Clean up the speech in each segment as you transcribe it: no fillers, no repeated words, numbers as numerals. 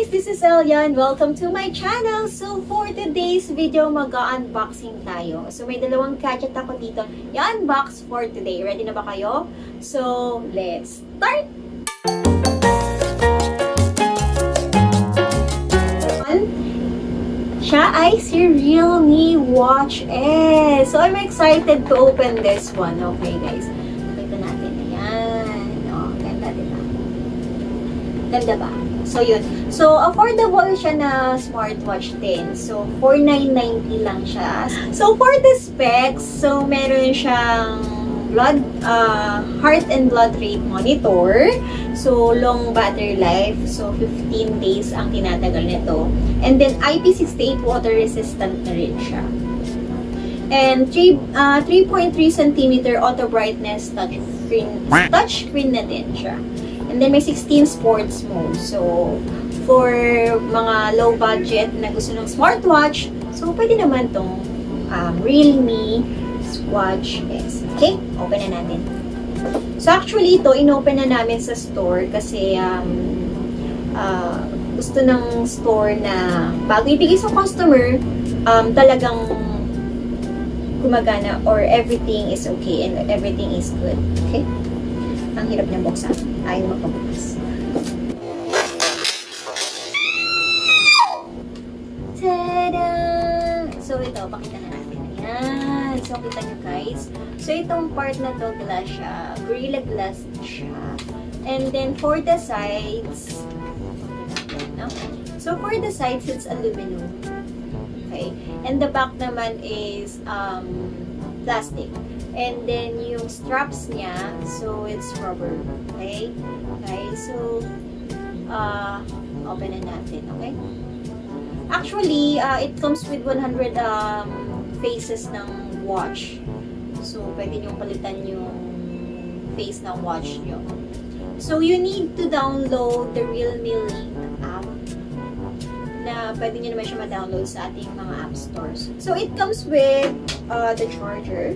guys! This is Elia and welcome to my channel. So for today's video, mag-unboxing tayo. So may dalawang gadget ako dito i-unbox for today. Ready na ba kayo? So let's start! Siya ay si Realme Watch S. So I'm excited to open this one. Okay guys. Ito natin. Ayan. Oh, ganda diba? Ganda ba? So, yun. So, affordable siya na smartwatch din. So, 4,990 lang siya. So, for the specs, so, meron siyang heart and blood rate monitor. So, long battery life. So, 15 days ang tinatagal nito. And then, IP68 water resistant na rin siya. And 3.3 cm auto brightness touchscreen na din siya. And then may 16 sports mode. So, for mga low budget na gusto ng smartwatch, so pwede naman tong Realme Watch S. Okay? Open na natin. So, actually, ito, inopen na namin sa store kasi gusto ng store na bago ibigay sa customer, talagang gumagana or everything is okay and everything is good. Okay? Ang hirap niyang buksan. Ayaw magpabukas. Tada! So, ito, pakita na natin. Ayan. So, kita nyo guys. So, itong part na to, glass siya. Gorilla Glass siya. And then, for the sides, no? So, for the sides, it's aluminum. Okay? And the back naman is plastic. And then, yung straps niya, so it's rubber. Okay? Okay, so, open na natin. Okay? Actually, it comes with 100 faces ng watch. So, pwede nyo palitan yung face ng watch nyo. So, you need to download the Realme Link app na pwede nyo naman siya ma-download sa ating mga app stores. So, it comes with the charger.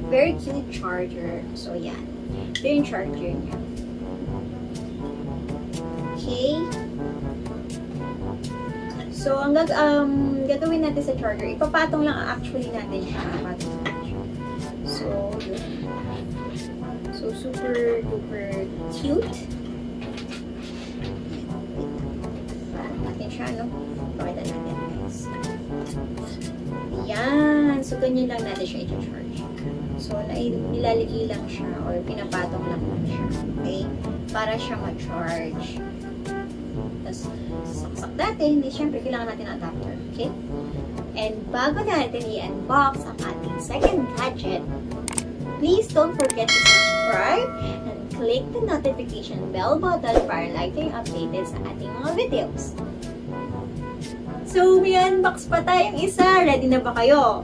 Very cute charger. So, yan. Ito yung charger niya. Okay. So, ang gagawin natin sa charger, ipapatong lang actually natin siya. So, yun. So, super duper cute. Parang natin siya, no? Pakita natin, guys. Yan. So, ganyan lang natin siya i-charge. So, nilalagay lang siya or pinapatong lang siya. Okay? Para siya ma-charge. Tapos, saksak natin. Hindi, syempre, kailangan natin ang adapter. Okay? And bago natin i-unbox ang ating second gadget, please don't forget to subscribe and click the notification bell button para like kayo updated sa ating mga videos. So, may unbox pa tayong isa. Ready na ba kayo?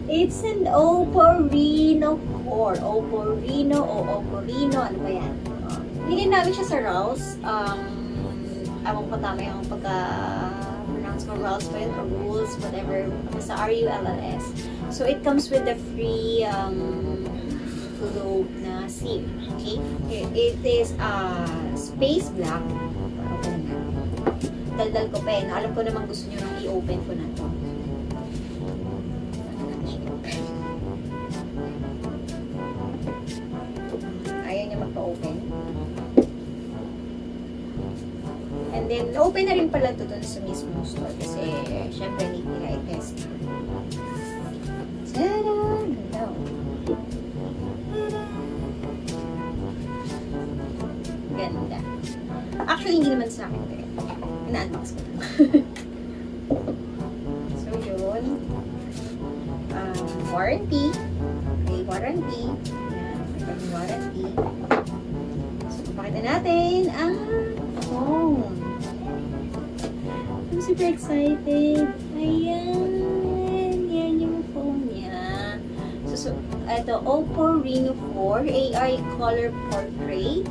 It's an OPPO RENO 4. OPPO RENO o OPPO RENO. Ano ba yan? Hindi namin siya sa Rouse. Ewan ko tama yung pagka-pronounce ko Rouse ba yun or Rules, whatever. Sa RULLS. So, it comes with the free globe na SIM. Okay? It is space black. Daldal ko pa eh. Alam ko naman gusto nyo nang i-open ko na to. Ayaw niya magpa-open. And then, open na rin pala to dun sa mismo store kasi syempre need nila i-test. Tada! Ganda. Ganda. Actually, hindi naman sa akin ito. Ina-unbox ko lang. So, yun. Warranty. Okay, warranty. Ayan, may warranty. So, pakita natin ang phone. I'm super excited. Ayan. Yan yung phone niya. So ito, OPPO RENO 4 AI Color Portrait.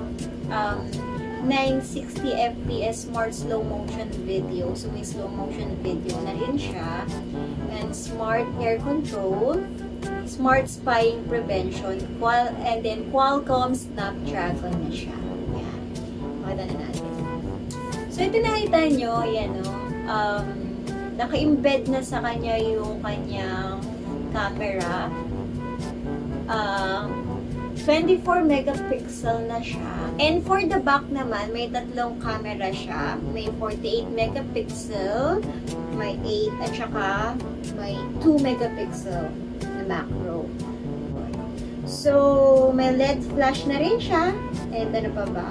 960 fps smart slow motion video. So, may slow motion video na rin siya. And smart air control, smart spying prevention, and then Qualcomm Snapdragon na siya. Yan. Makita na natin. So, ito nakita nyo, yan o. Naka-embed na sa kanya yung kanyang camera. 24 megapixel na siya. And for the back naman, may tatlong camera siya. May 48 megapixel, may 8, at saka may 2 megapixel na macro. So, may LED flash na rin siya. And ano pa ba?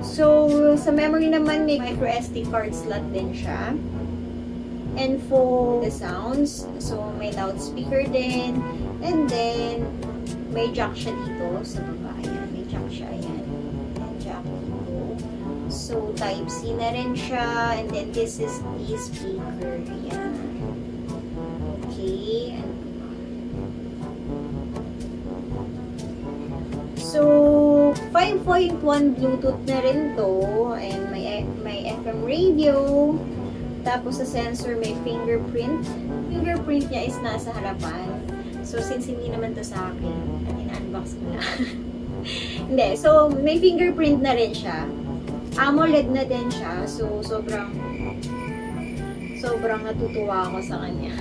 So, sa memory naman, may micro SD card slot din siya. And for the sounds, so may loudspeaker din. And then, may jack siya dito sa baba. Ayan, may jack siya. Ayan. Ayan, jack dito. So, Type-C na rin siya. And then, this is the speaker. Ayan. Okay. So, 5.1 Bluetooth na rin to. And may FM radio. Tapos, sa sensor, may fingerprint. Fingerprint niya is nasa harapan. So, since hindi naman to sa akin, in-unbox ko lang. Hindi. So, may fingerprint na rin siya. AMOLED na din siya. So, sobrang natutuwa ako sa kanya.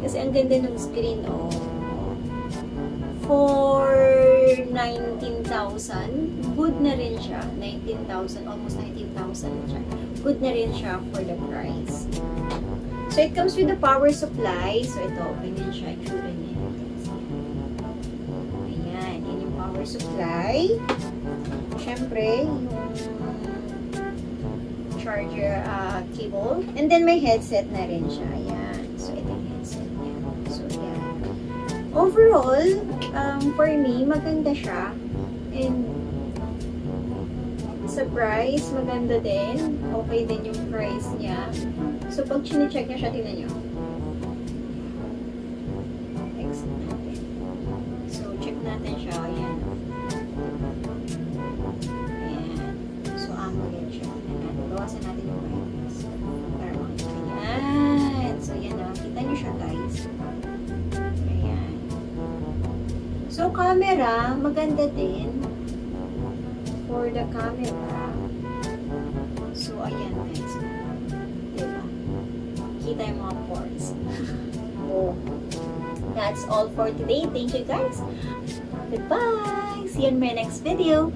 Kasi ang ganda ng screen, oh. For 19,000, good na rin siya. 19,000, almost 19,000 siya. Good na rin siya for the price. So, it comes with the power supply. So, ito, ganyan siya. Itsura niya. Ayan, yun yung power supply. Siyempre, yung charger cable. And then, may headset na rin siya. Ayan. So, ito yung headset niya. So, ayan. Overall, for me, maganda siya. And, sa price, maganda din. Okay din yung price niya. So, pag chine-check niya siya, tingnan nyo. Exit natin. So, check natin siya. Ayan. Ayan. So, AMOLED siya. Ayan. Bawasan natin yung brightness. Para makita. Ayan. So, yan na. Kita nyo siya, guys. Ayan. So, camera, maganda din. For the camera. So, ayan, guys. Diba? Kita yung mga pores. Oh. That's all for today. Thank you, guys. Goodbye! See you in my next video.